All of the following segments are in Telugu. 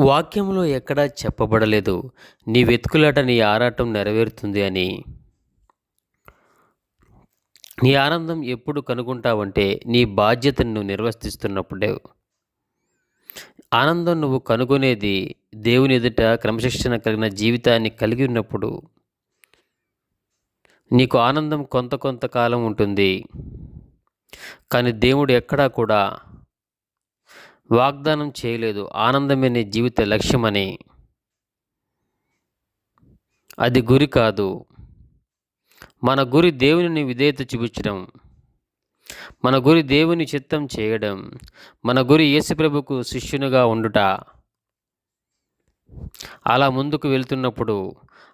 వాక్యంలో ఎక్కడా చెప్పబడలేదు, నీ వెతుకులాట నీ ఆరాటం నెరవేరుతుంది అని. నీ ఆనందం ఎప్పుడు కనుగొంటావంటే నీ బాధ్యతను నువ్వు నిర్వర్తిస్తున్నప్పుడే. ఆనందం నువ్వు కనుగొనేది దేవుని ఎదుట క్రమశిక్షణ కలిగిన జీవితాన్ని కలిగి ఉన్నప్పుడు. నీకు ఆనందం కొంత కొంత కాలం ఉంటుంది, కానీ దేవుడు ఎక్కడా కూడా వాగ్దానం చేయలేదు ఆనందమే నీ జీవిత లక్ష్యమని. అది గురి కాదు. మన గురి దేవుని విధేయత చూపించడం, మన గురి దేవుని చిత్తం చేయడం, మన గురి యేసుప్రభుకు శిష్యునిగా ఉండుట. అలా ముందుకు వెళ్తున్నప్పుడు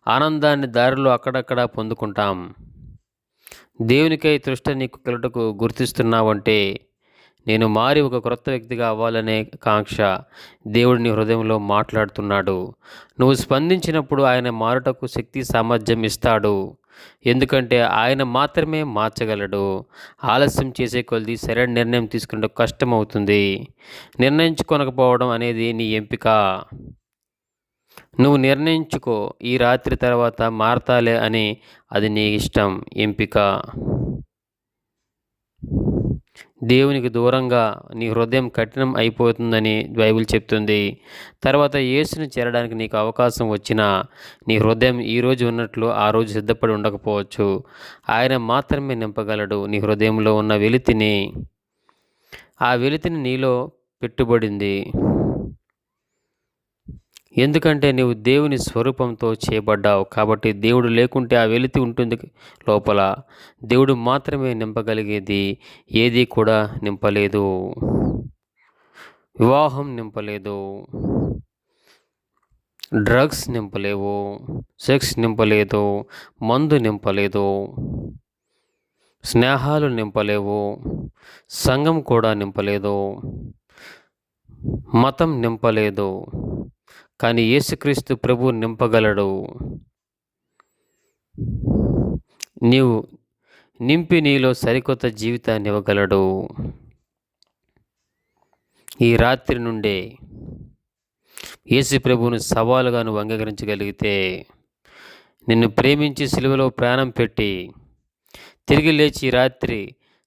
ఆనందాన్ని దారిలో అక్కడక్కడ పొందుకుంటాం. దేవునికై తృష్ట నీకు కలుటకు గుర్తిస్తున్నావంటే నేను మారి ఒక క్రొత్త వ్యక్తిగా అవ్వాలనే కాంక్ష దేవుడు నీ హృదయంలో మాట్లాడుతున్నాడు. నువ్వు స్పందించినప్పుడు ఆయన మారుటకు శక్తి సామర్థ్యం ఇస్తాడు. ఎందుకంటే ఆయన మాత్రమే మార్చగలడు. ఆలస్యం చేసే కొలది సరైన నిర్ణయం తీసుకునే కష్టమవుతుంది. నిర్ణయించుకొనకపోవడం అనేది నీ ఎంపిక. నువ్వు నిర్ణయించుకో, ఈ రాత్రి తర్వాత మారతాలే అని. అది నీ ఇష్టం, ఎంపిక. దేవునికి దూరంగా నీ హృదయం కఠినం అయిపోతుందని బైబిల్ చెప్తుంది. తర్వాత యేసుని చేరడానికి నీకు అవకాశం వచ్చినా నీ హృదయం ఈరోజు ఉన్నట్లు ఆ రోజు సిద్ధపడి ఉండకపోవచ్చు. ఆయన మాత్రమే నింపగలడు నీ హృదయంలో ఉన్న వెలితిని. ఆ వెలితిని నీలో పెట్టుబడింది. ఎందుకంటే నీవు దేవుని స్వరూపంతో చేయబడ్డావు కాబట్టి. దేవుడు లేకుంటే ఆ వెలితి ఉంటుంది లోపల. దేవుడు మాత్రమే నింపగలిగేది ఏది కూడా నింపలేదు. వివాహం నింపలేదు, డ్రగ్స్ నింపలేవు, సెక్స్ నింపలేదు, మందు నింపలేదు, స్నేహాలు నింపలేవు, సంఘం కూడా నింపలేదు, మతం నింపలేదు. కానీ యేసుక్రీస్తు ప్రభు నింపగలడు. నీవు నింపి నీలో సరికొత్త జీవితాన్ని ఇవ్వగలడు. ఈ రాత్రి నుండే యేసు ప్రభువును సవాలుగా నువ్వు అంగీకరించగలిగితే, నిన్ను ప్రేమించి సిలువలో ప్రాణం పెట్టి తిరిగి లేచి రాత్రి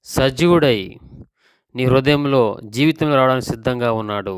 సజీవుడై నీ హృదయంలో జీవితంలో రావడానికి సిద్ధంగా ఉన్నాడు.